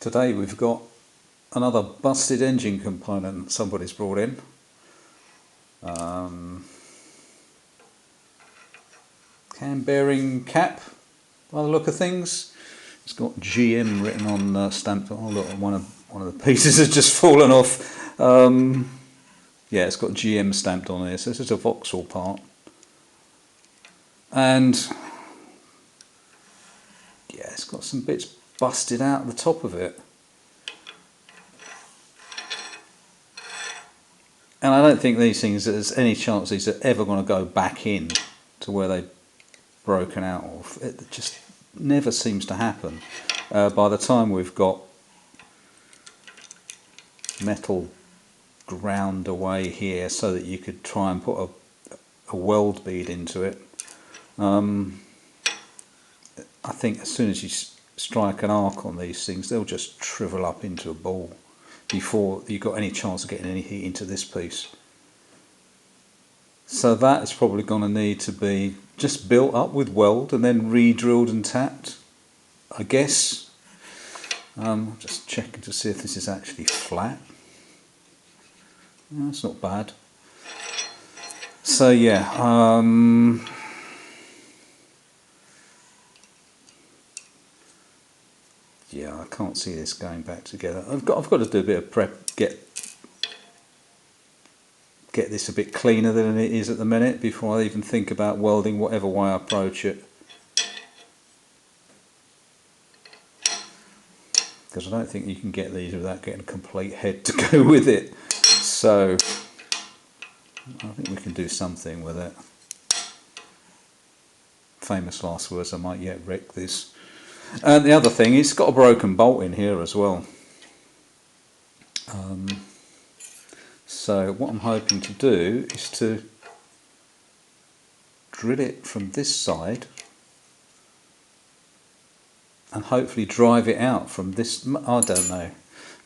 Today we've got another busted engine component somebody's brought in. Cam bearing cap, by the look of things. It's got GM written on stamped. Oh look, one of the pieces has just fallen off. Yeah, it's got GM stamped on here, so this is a Vauxhall part. And yeah, it's got some bits busted out the top of it. And I don't think these things, there's any chance these are ever going to go back in to where they've broken out of. It just never seems to happen. By the time we've got metal ground away here so that you could try and put a weld bead into it, I think as soon as you strike an arc on these things, they'll just shrivel up into a ball before you've got any chance of getting any heat into this piece. So that is probably going to need to be just built up with weld and then re-drilled and tapped, I guess. I'm just checking to see if this is actually flat. No, it's not bad. So yeah, yeah, I can't see this going back together. I've got to do a bit of prep, get this a bit cleaner than it is at the minute before I even think about welding whatever way I approach it. Because I don't think you can get these without getting a complete head to go with it. So I think we can do something with it. Famous last words, I might yet wreck this. And the other thing, it's got a broken bolt in here as well. So what I'm hoping to do is to drill it from this side and hopefully drive it out from this. I don't know.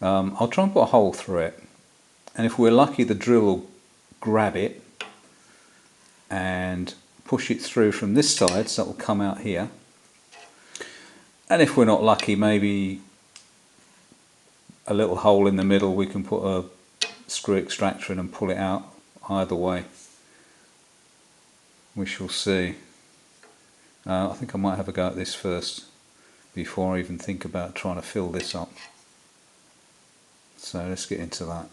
I'll try and put a hole through it, and if we're lucky the drill will grab it and push it through from this side, so it will come out here. And if we're not lucky, maybe a little hole in the middle, we can put a screw extractor in and pull it out. Either way, we shall see. I think I might have a go at this first before I even think about trying to fill this up. So let's get into that.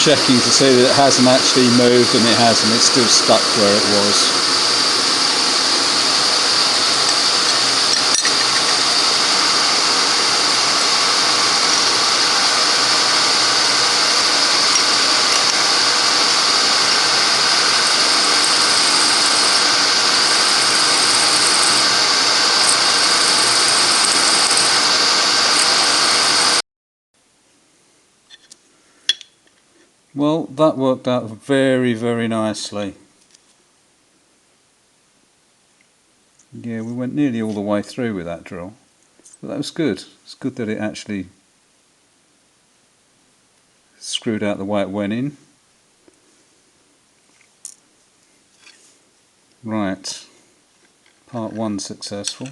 Checking to see that it hasn't actually moved, and it hasn't, it's still stuck where it was. Well, that worked out very, very nicely. Yeah, we went nearly all the way through with that drill, but that was good. It's good that it actually screwed out the way it went in. Right, part 1 successful.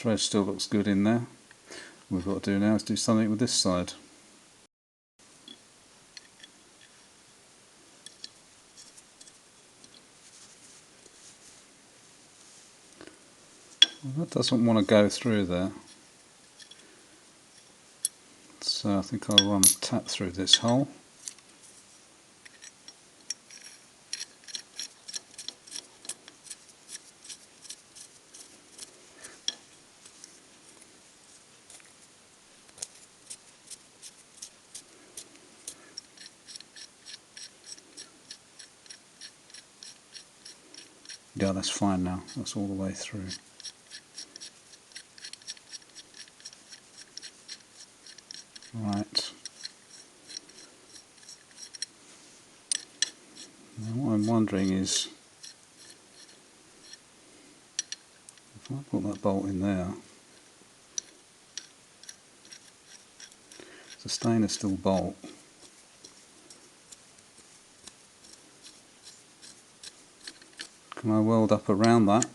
thread still looks good in there. What we've got to do now is do something with this side. Well, that doesn't want to go through there. So I think I'll run a tap through this hole. Yeah, that's fine now. That's all the way through. Right. Now what I'm wondering is, if I put that bolt in there, it's a stainless steel bolt. Can I weld up around that?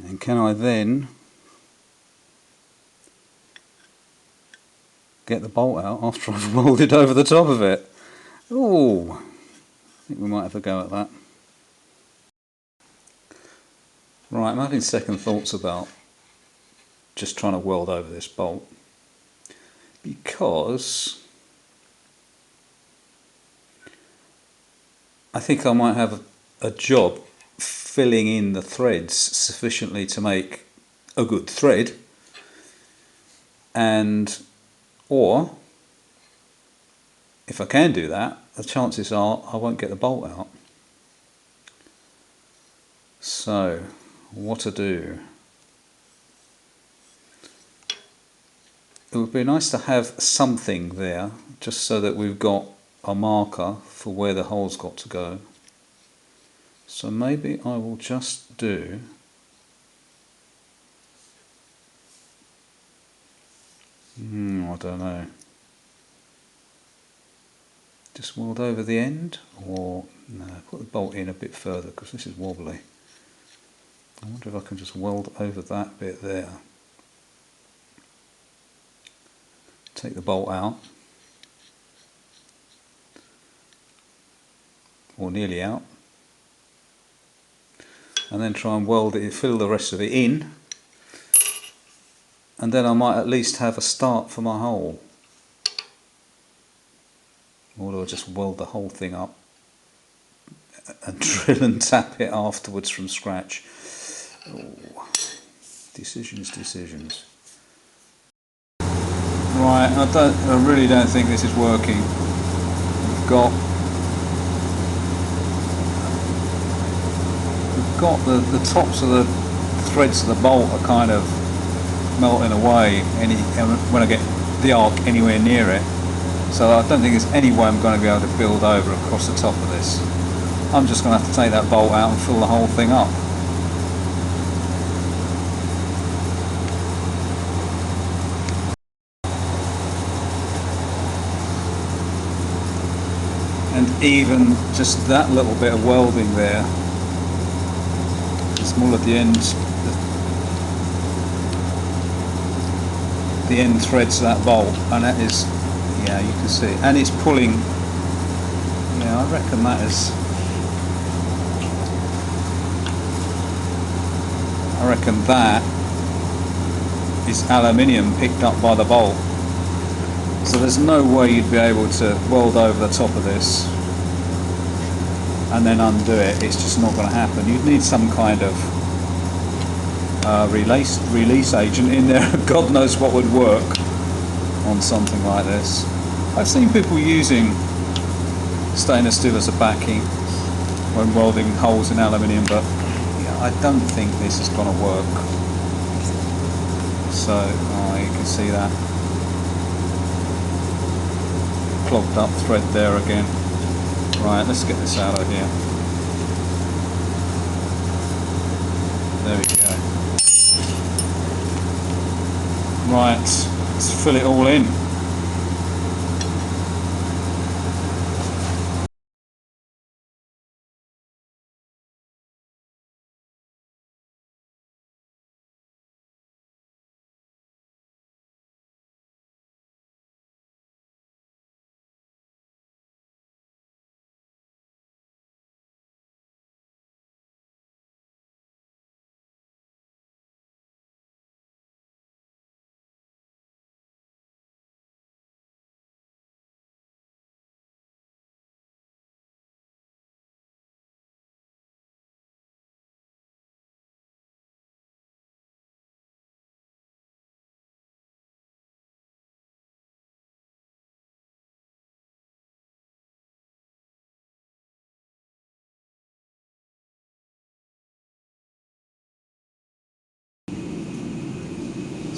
And can I then get the bolt out after I've welded over the top of it? Oh, I think we might have a go at that. Right, I'm having second thoughts about just trying to weld over this bolt, because I think I might have a job filling in the threads sufficiently to make a good thread, and or if I can do that, the chances are I won't get the bolt out. So what to do? It would be nice to have something there just so that we've got a marker for where the hole's got to go. So maybe I will just do I don't know. Just weld over the end, or no, put the bolt in a bit further because this is wobbly. I wonder if I can just weld over that bit there. Take the bolt out, or nearly out, and then try and weld it, fill the rest of it in, and then I might at least have a start for my hole. Or do I just weld the whole thing up and drill and tap it afterwards from scratch? Oh, decisions. Right, I really don't think this is working. We've got the tops of the threads of the bolt are kind of melting away when I get the arc anywhere near it. So I don't think there's any way I'm going to be able to build over across the top of this. I'm just going to have to take that bolt out and fill the whole thing up. And even just that little bit of welding there, it's more at the end, the end threads of that bolt, and that is, yeah, you can see, and it's pulling. Yeah, I reckon that is. I reckon that is aluminium picked up by the bolt. So there's no way you'd be able to weld over the top of this and then undo it. It's just not going to happen. You'd need some kind of release agent in there. God knows what would work on something like this. I've seen people using stainless steel as a backing when welding holes in aluminium, but yeah, I don't think this is going to work. So you can see that clogged up thread there again. Right, let's get this out of here. There we go. Right, let's fill it all in.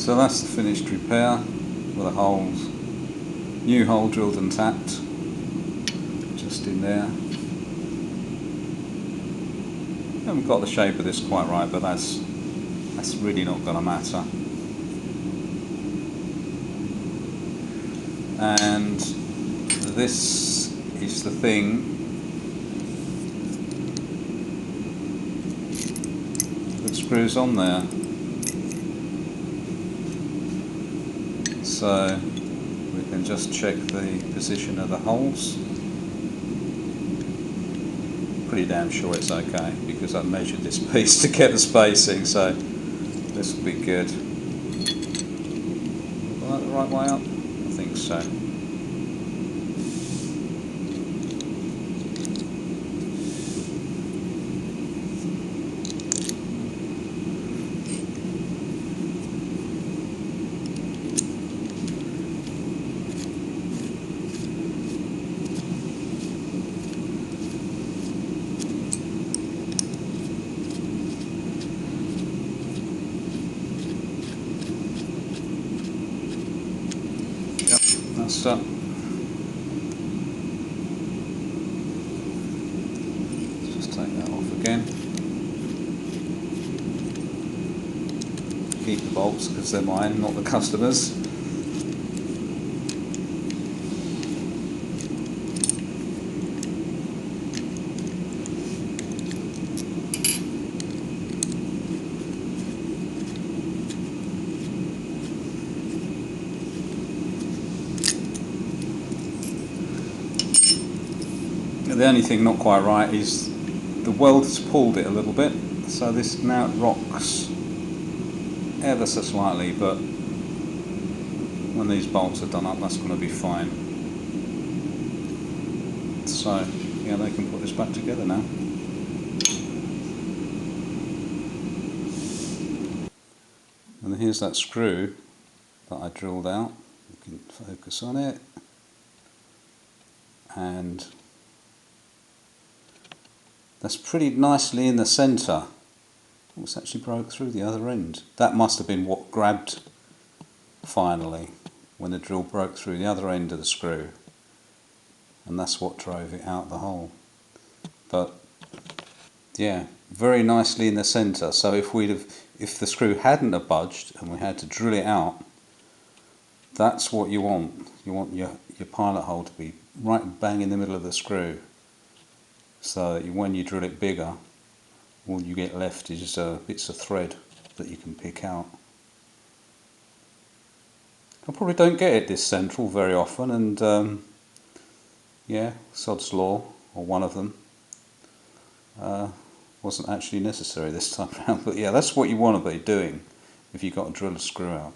So that's the finished repair with the holes. New hole drilled and tapped, just in there. Haven't got the shape of this quite right, but that's really not going to matter. And this is the thing that screws on there. So we can just check the position of the holes. Pretty damn sure it's okay because I measured this piece to get the spacing, so this will be good. Is that the right way up? I think so. That's up. Just take that off again. Keep the bolts because they're mine, not the customers. The only thing not quite right is the weld has pulled it a little bit, so this now rocks ever so slightly, but when these bolts are done up that's going to be fine. So yeah, they can put this back together now. And here's that screw that I drilled out. You can focus on it, and that's pretty nicely in the centre. It's actually broke through the other end. That must have been what grabbed finally when the drill broke through the other end of the screw, and that's what drove it out the hole. But yeah, very nicely in the centre. So if the screw hadn't have budged and we had to drill it out, that's what you want. You want your pilot hole to be right bang in the middle of the screw, so that when you drill it bigger, all you get left is bits of thread that you can pick out. I probably don't get it this central very often, and yeah, sod's law, or one of them, wasn't actually necessary this time around. But yeah, that's what you want to be doing if you've got to drill a screw out.